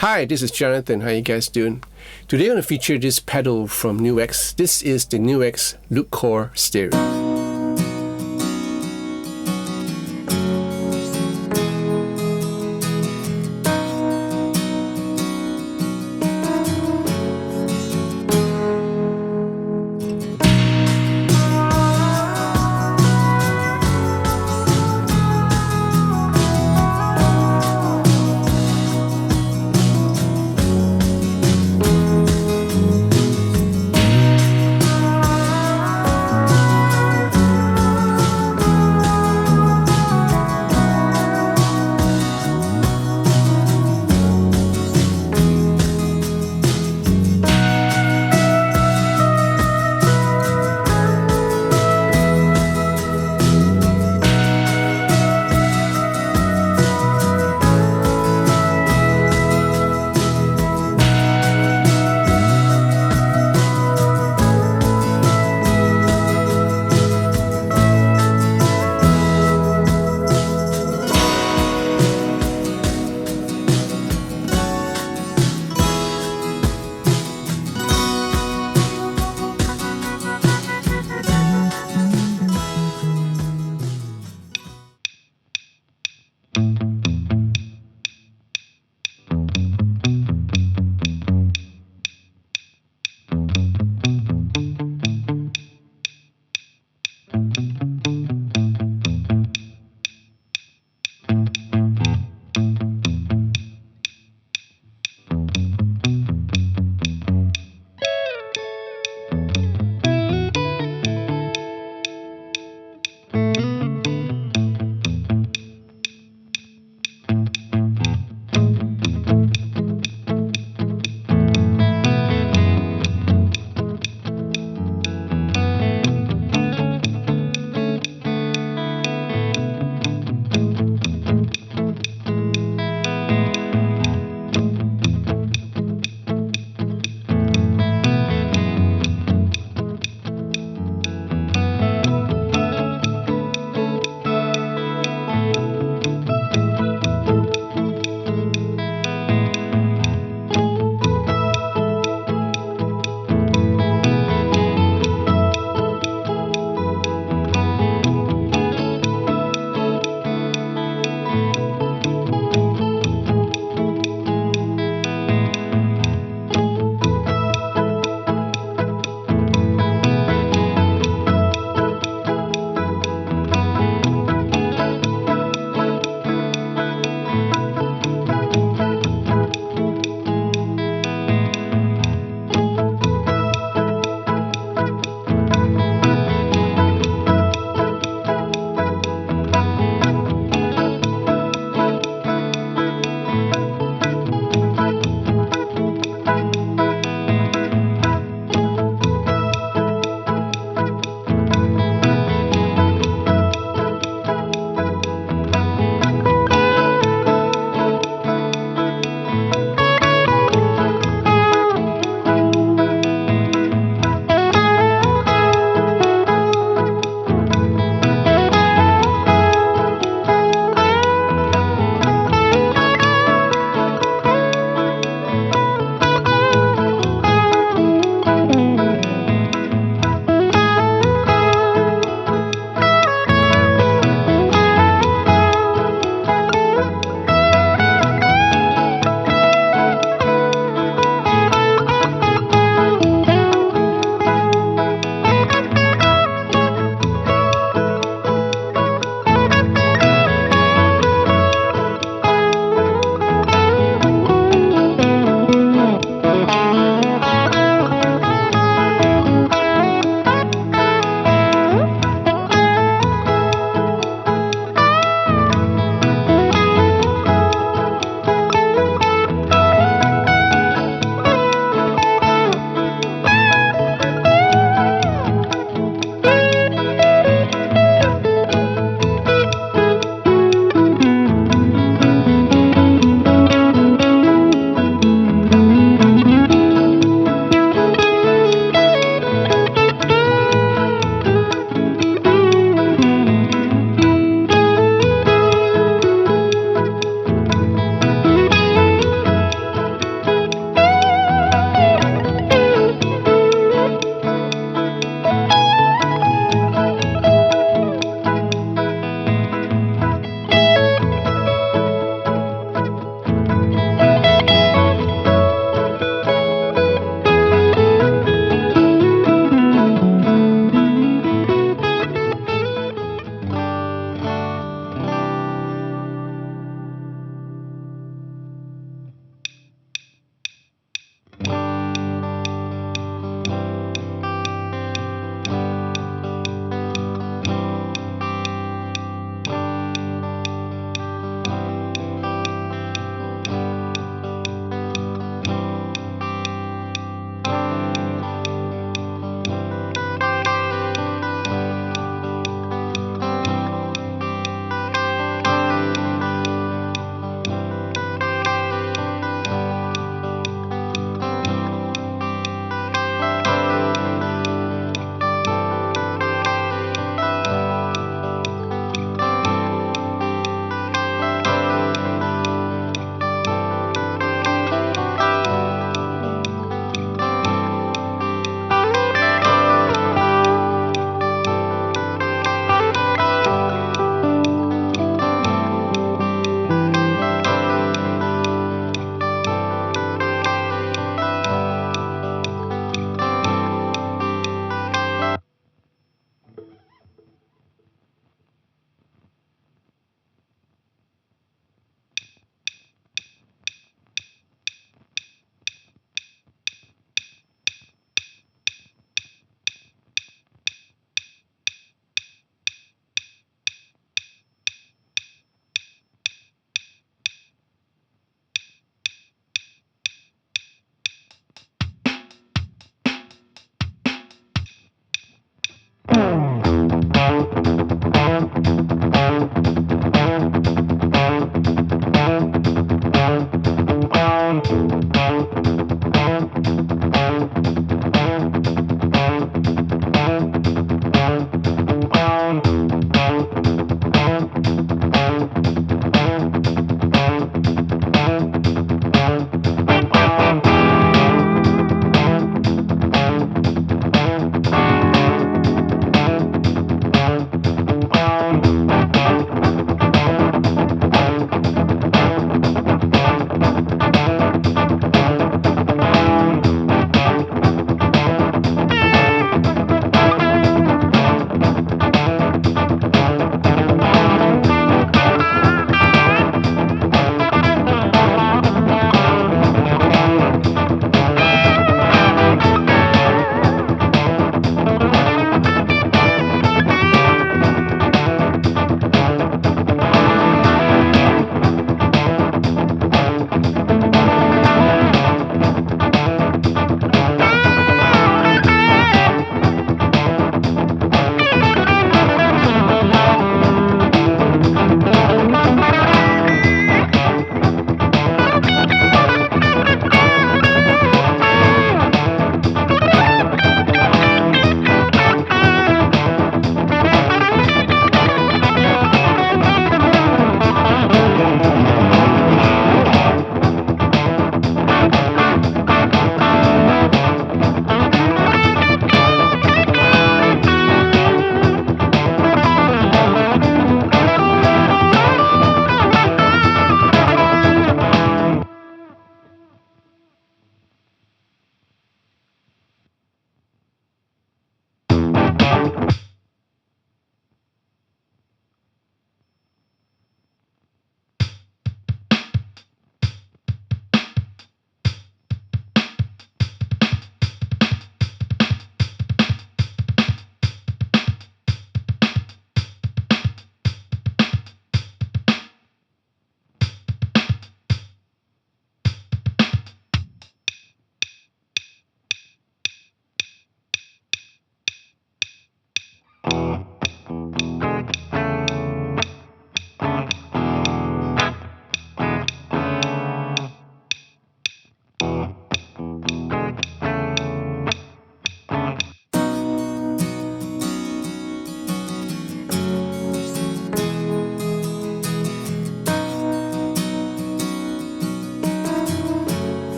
Hi, this is Jonathan. How you guys doing? Today I'm going to feature this pedal from NUX. This is the NUX Loop Core Stereo.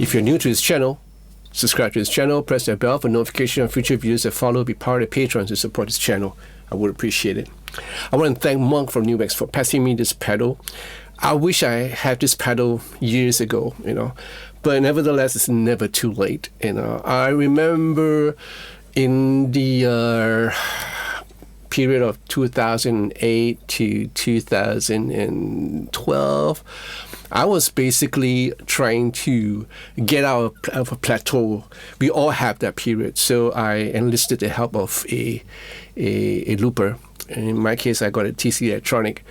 If you're new to this channel, subscribe to this channel, press the bell for notification of future videos that follow, be part of the Patreon to support this channel. I would appreciate it. I want to thank Monk from NUX for passing me this pedal. I wish I had this pedal years ago, but nevertheless, it's never too late. I remember in the period of 2008 to 2012, I was basically trying to get out of a plateau. We all have that period. So I enlisted the help of a looper. In my case, I got a TC Electronic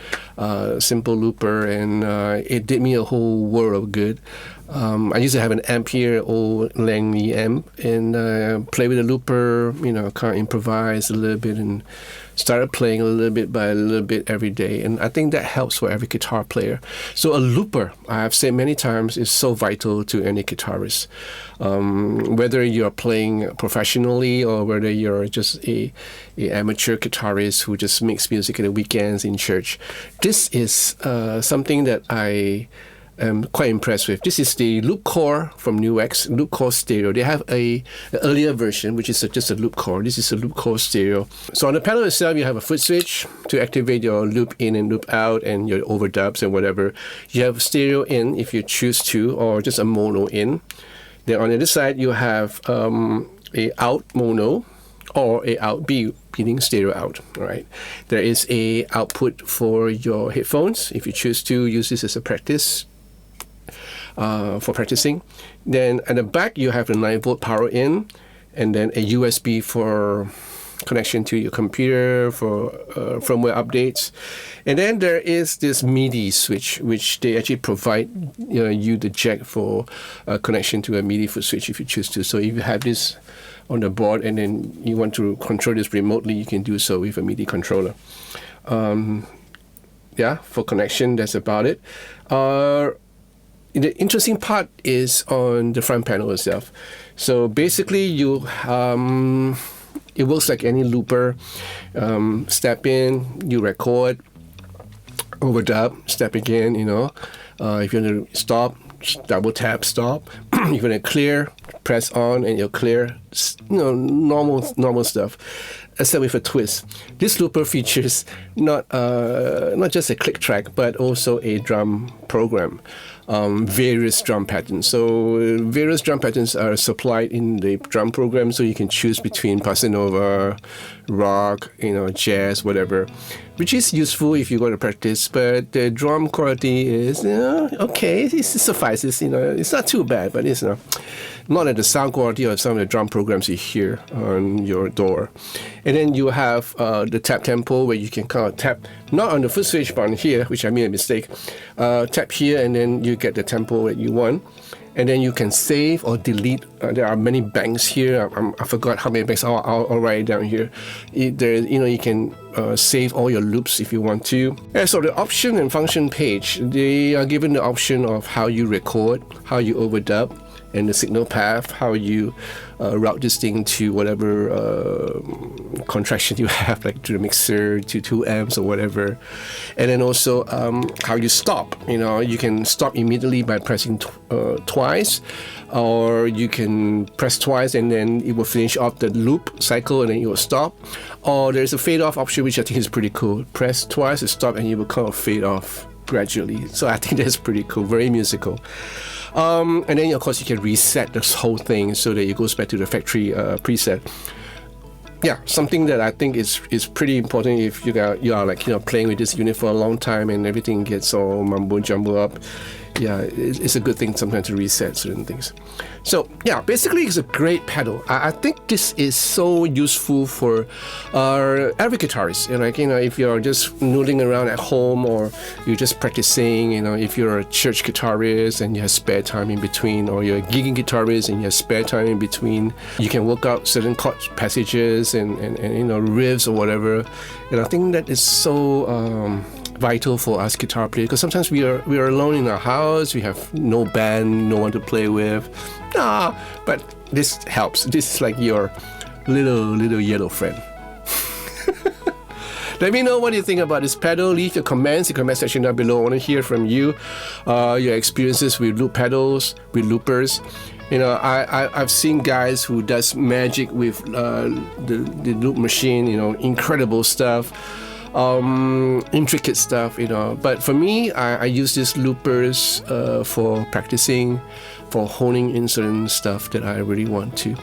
simple looper, and it did me a whole world of good. I used to have an ampere old Langley amp and play with the looper, kind of improvise a little bit and started playing a little bit by a little bit every day. And I think that helps for every guitar player. So a looper, I've said many times, is so vital to any guitarist. Whether you're playing professionally or whether you're just a amateur guitarist who just makes music in the weekends in church, this is something that I am quite impressed with. This is the Loop Core from NUX Loop Core Stereo. They have an earlier version, which is just a Loop Core. This is a Loop Core Stereo. So on the pedal itself, you have a foot switch to activate your loop in and loop out and your overdubs and whatever. You have stereo in if you choose to, or just a mono in. Then on the other side, you have a out mono or a out B, meaning stereo out. All right. There is a output for your headphones if you choose to use this as a practice. For practicing. Then at the back you have a 9-volt power in, and then a USB for connection to your computer for firmware updates. And then there is this MIDI switch, which they actually provide you the jack for connection to a MIDI foot switch if you choose to. So if you have this on the board and then you want to control this remotely, you can do so with a MIDI controller. For connection, that's about it. The interesting part is on the front panel itself. So basically, it works like any looper. Step in, you record, overdub, step again. If you want to stop, double tap stop. If you want to clear, press on, and you'll clear. Normal stuff. Except with a twist. This looper features not just a click track, but also a drum program. Various drum patterns. So various drum patterns are supplied in the drum program, so you can choose between bossa nova, rock, jazz, whatever, which is useful if you go to practice. But the drum quality is okay. It suffices. It's not too bad, but it's not at the sound quality of some of the drum programs you hear on your door. And then you have the tap tempo, where you can kind of tap not on the foot switch but on here, which I made a mistake. Tap here and then you get the tempo that you want. And then you can save or delete. There are many banks here. I forgot how many banks. I'll write it down here. You can save all your loops if you want to. And so the option and function page, they are given the option of how you record, how you overdub, and the signal path, how you route this thing to whatever contraction you have, like to the mixer, to 2 amps or whatever. And then also how you stop. You can stop immediately by pressing twice, or you can press twice and then it will finish off the loop cycle and then it will stop. Or there's a fade off option, which I think is pretty cool. Press twice to stop and it will kind of fade off gradually. So I think that's pretty cool, very musical. And then of course you can reset this whole thing so that it goes back to the factory preset. Something that I think is pretty important if you are playing with this unit for a long time and everything gets all mumbo jumbo up. It's a good thing sometimes to reset certain things. So basically it's a great pedal. I think this is so useful for every guitarist. If you're just noodling around at home or you're just practicing, if you're a church guitarist and you have spare time in between, or you're a gigging guitarist and you have spare time in between, you can work out certain chord passages and riffs or whatever. And I think that is so vital for us guitar players, because sometimes we are alone in our house, we have no band, no one to play with. But this helps. This is like your little yellow friend. Let me know what you think about this pedal. Leave your comments in the comment section down below. I want to hear from you, your experiences with loop pedals, with loopers. You know, I've seen guys who does magic with the loop machine. You know, incredible stuff, intricate stuff. You know, but for me, I use these loopers for practicing, for honing in certain stuff that I really want to.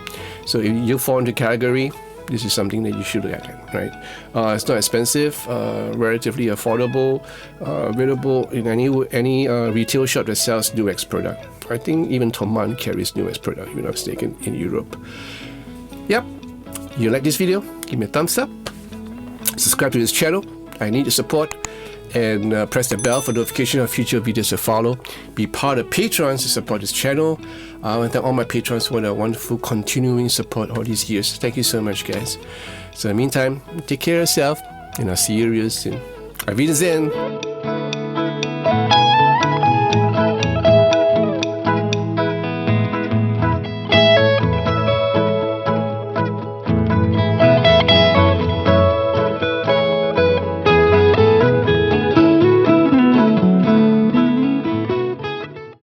So if you fall into category, this is something that you should look at, right? It's not expensive, relatively affordable, available in any retail shop that sells NUX product. I think even Thomann carries NUX product, if I'm not mistaken, in Europe. Yep. You like this video? Give me a thumbs up. Subscribe to this channel. I need your support. And press the bell for notification of future videos to follow. Be part of Patrons to support this channel. I want to thank all my patrons for their wonderful continuing support all these years. Thank you so much, guys. So in the meantime, take care of yourself, and I'll see you real soon. Auf Wiedersehen.